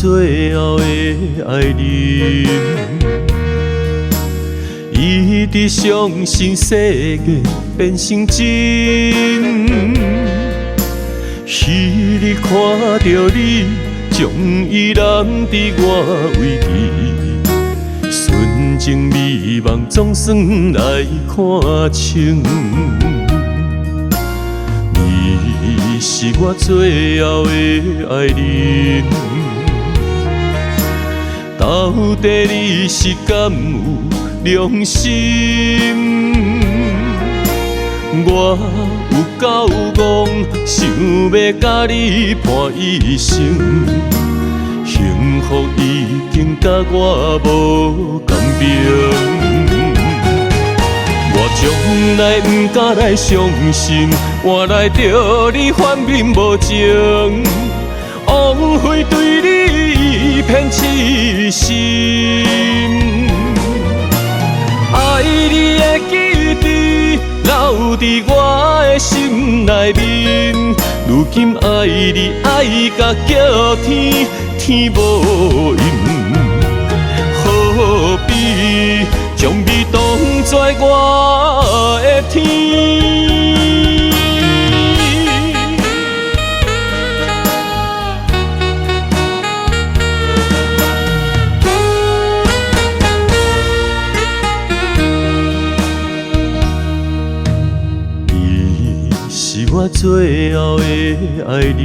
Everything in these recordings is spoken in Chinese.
最后的爱人，伊直相信世界变成真。彼日看到你，将伊揽伫我怀里，纯情美梦总算来看清。你是我最后的爱人，到底你是敢有良心？我有够戆，想要甲你伴一生，幸福已经甲我无共鸣。我从来不敢来相信，换来着你反面无情，枉费对你一片痴心。爱你的记忆留伫我的心内面，如今爱你爱甲叫天，天无应，何必将你当作我的天？你是我最后的爱人，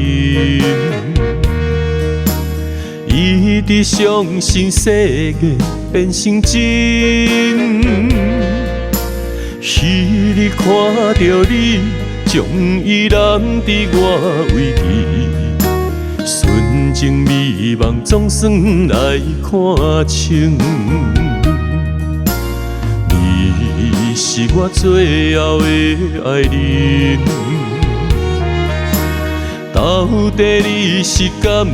伊直相信世界变成真。彼日看到你，将伊揽伫我怀里，纯情美梦总算来看清。你是我最后的爱人，到底你是敢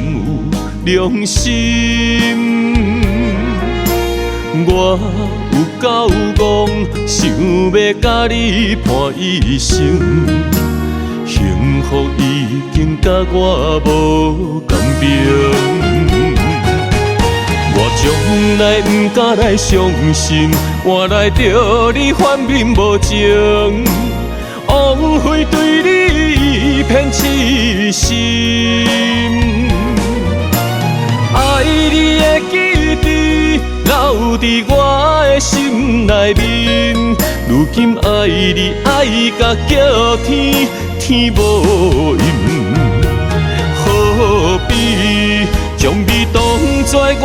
有良心？我有够戆，想要甲你伴一生，幸福已经甲我无共鸣。我从来不敢来相信，换来着你反面无情，枉费对你一片痴心。爱你的记忆留伫我的心内面，如今爱你爱甲叫天，天无应，何必将你当作我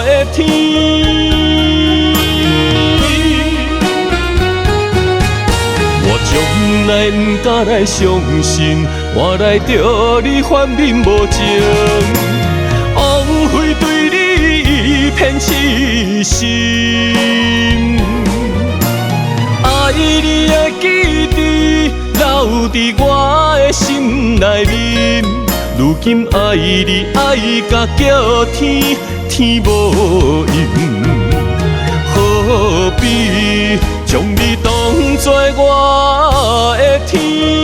的天？我从来不敢来相信，换来着你反面无情，枉费对你一片痴心。爱你的记忆留伫我的心内面，如今爱你爱甲叫天，天无应，何必将你当作我的天？